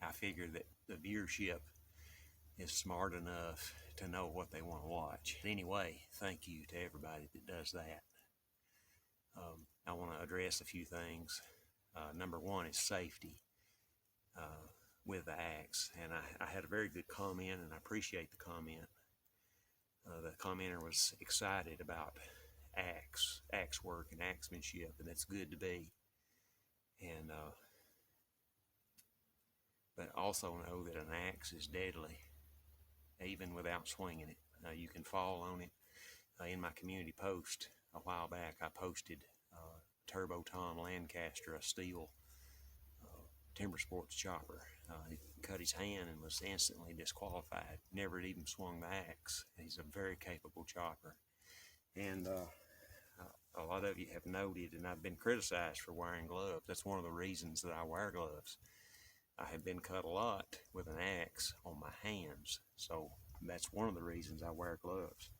I figure that the viewership is smart enough to know what they want to watch. Anyway, thank you to everybody that does that. I want to address a few things. Number one is safety with the axe, and I had a very good comment, and I appreciate the comment. The commenter was excited about axe work and axemanship, and it's good to be. And but also know that an axe is deadly, even without swinging it. You can fall on it. In my community post a while back, I posted Turbo Tom Lancaster, a steel timber sports chopper. He cut his hand and was instantly disqualified. Never had even swung the axe. He's a very capable chopper. And a lot of you have noted, and I've been criticized for wearing gloves. That's one of the reasons that I wear gloves. I have been cut a lot with an axe on my hands, so that's one of the reasons I wear gloves.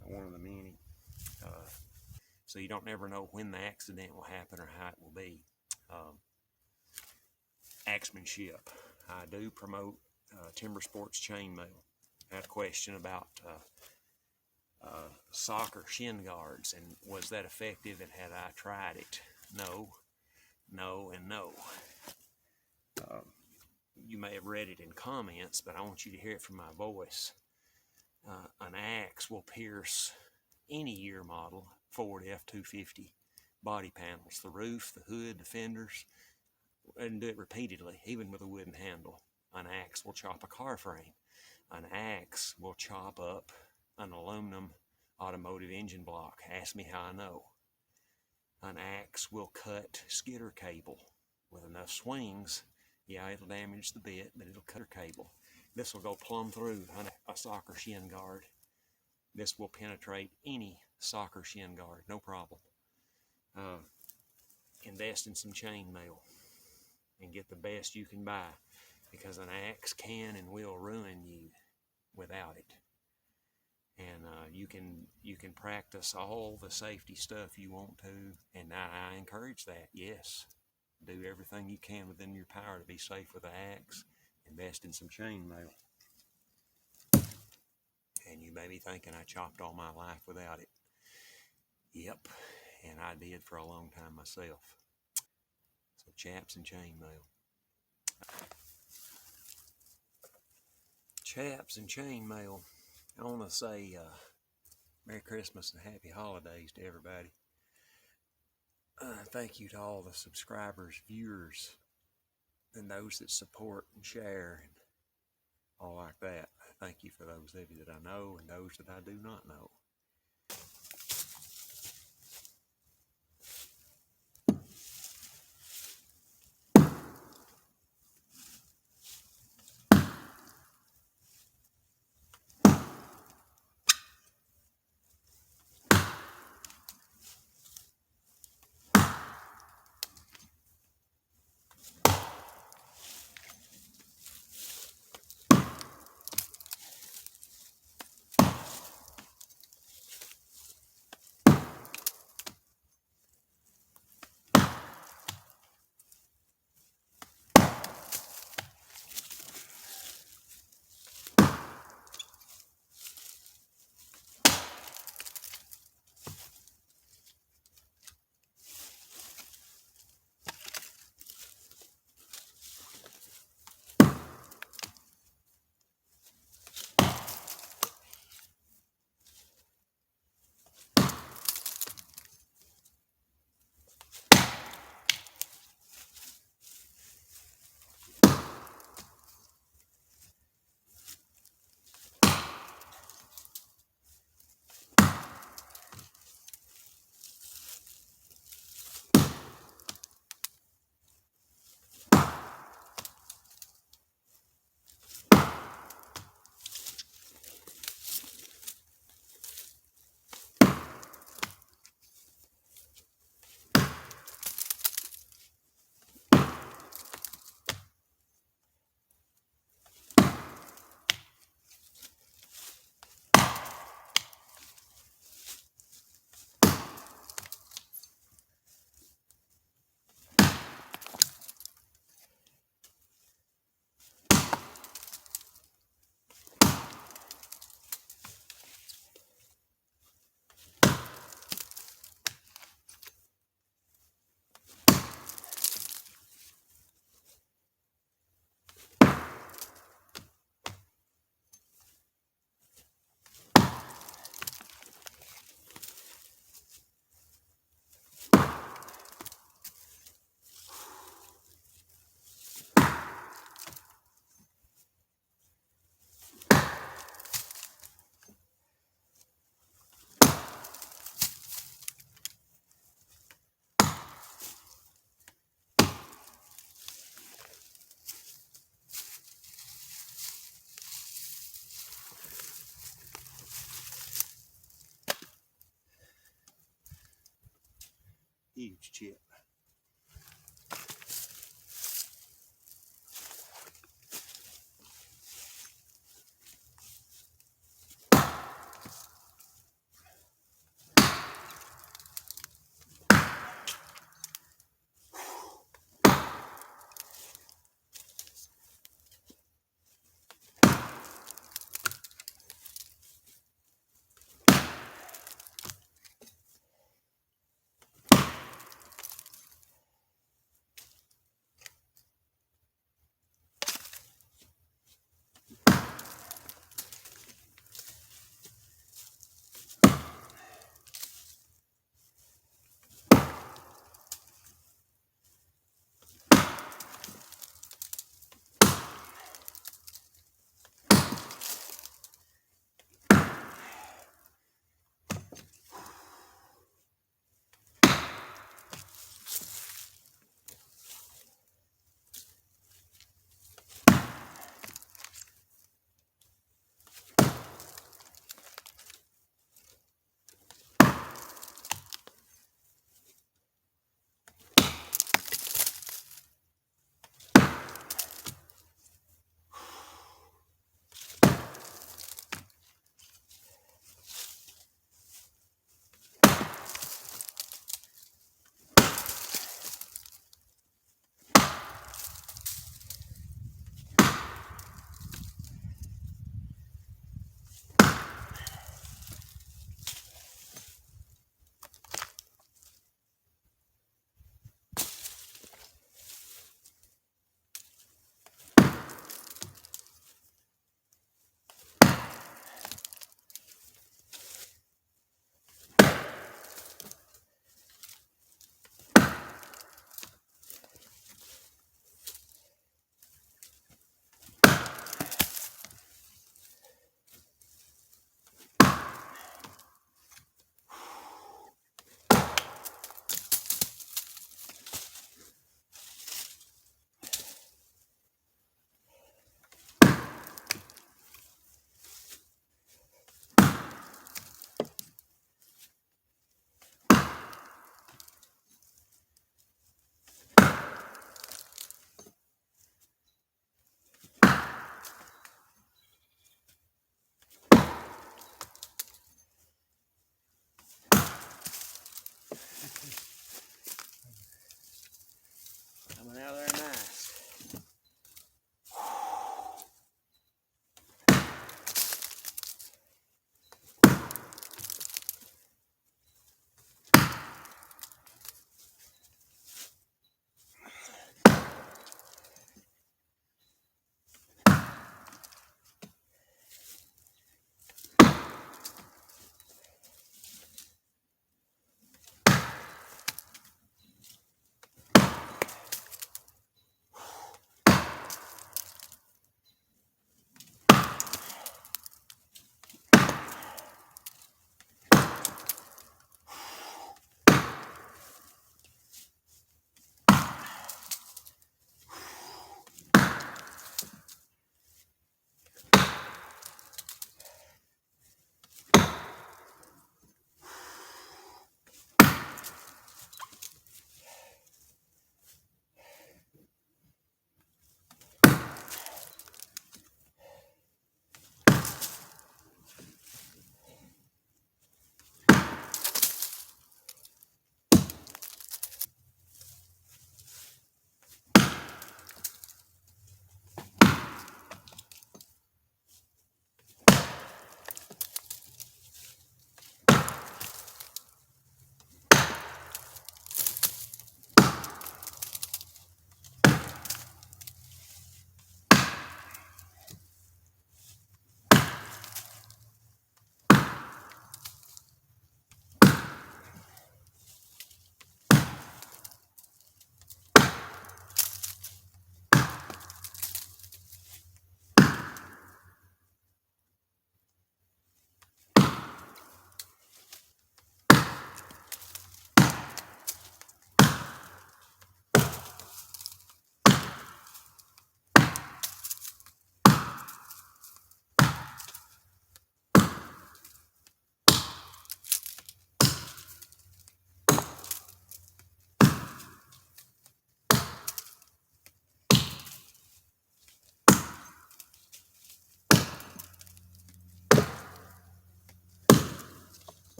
One of the many. So you don't never know when the accident will happen or how it will be. Axemanship. I do promote timber sports chainmail. I had a question about soccer shin guards, and was that effective, and had I tried it? No, and no. You may have read it in comments, but I want you to hear it from my voice. An axe will pierce any year model Ford F-250 body panels, the roof, the hood, the fenders, and do it repeatedly, even with a wooden handle. An axe will chop a car frame. An axe will chop up an aluminum automotive engine block. Ask me how I know. An axe will cut skidder cable with enough swings. Yeah, it'll damage the bit, but it'll cut her cable. This will go plumb through a soccer shin guard. This will penetrate any soccer shin guard, no problem. Invest in some chainmail and get the best you can buy, because an axe can and will ruin you without it. And you can practice all the safety stuff you want to, and I encourage that. Yes, do everything you can within your power to be safe with the axe. Invest in some chainmail. And you may be thinking, I chopped all my life without it. Yep, and I did for a long time myself. So chaps and chainmail. Chaps and chainmail. I want to say Merry Christmas and Happy Holidays to everybody. Thank you to all the subscribers, viewers, and those that support and share and all like that. Thank you for those of you that I know and those that I do not know. huge chip.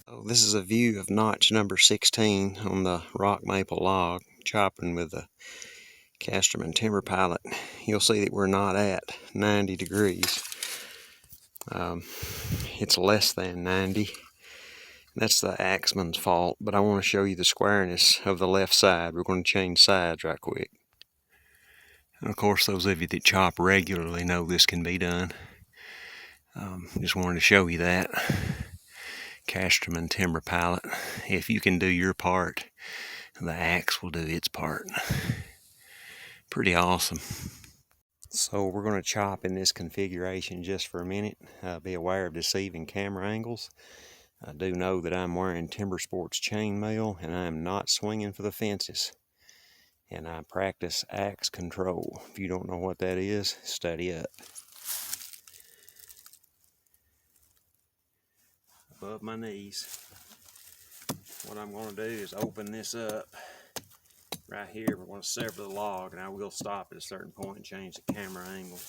So this is a view of notch number 16 on the rock maple log, chopping with the Casterman TIMBERPILOT. You'll see that we're not at 90 degrees. It's less than 90. That's the axeman's fault, but I want to show you the squareness of the left side. We're going to change sides right quick. And of course, those of you that chop regularly know this can be done. Just wanted to show you that. Casterman TIMBERPILOT. If you can do your part, the axe will do its part. Pretty awesome. So we're going to chop in this configuration just for a minute. Be aware of deceiving camera angles. I do know that I'm wearing Timber Sports chainmail and I'm not swinging for the fences. And I practice axe control. If you don't know what that is, study up. Above my knees. What I'm going to do is open this up right here. We're going to sever the log, and I will stop at a certain point and change the camera angle.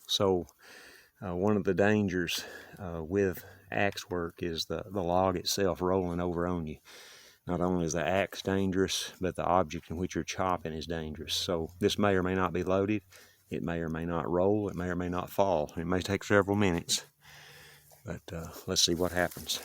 So one of the dangers with axe work is the log itself rolling over on you. Not only is the axe dangerous, but the object in which you're chopping is dangerous. So this may or may not be loaded. It may or may not roll. It may or may not fall. It may take several minutes. But let's see what happens.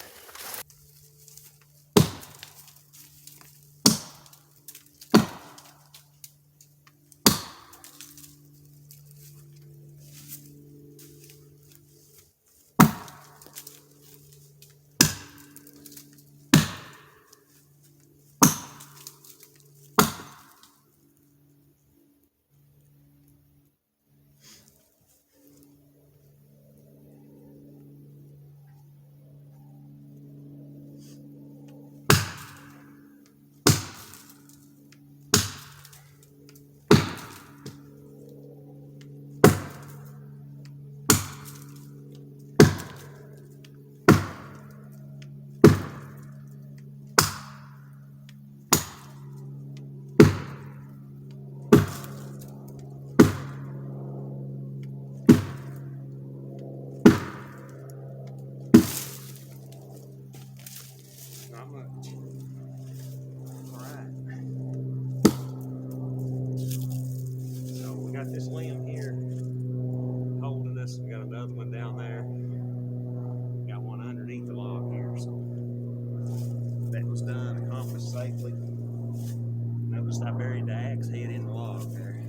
got this limb here holding us. We got another one down there. Got one underneath the log here. So that was done, accomplished safely. Noticed I buried the axe head in the log there.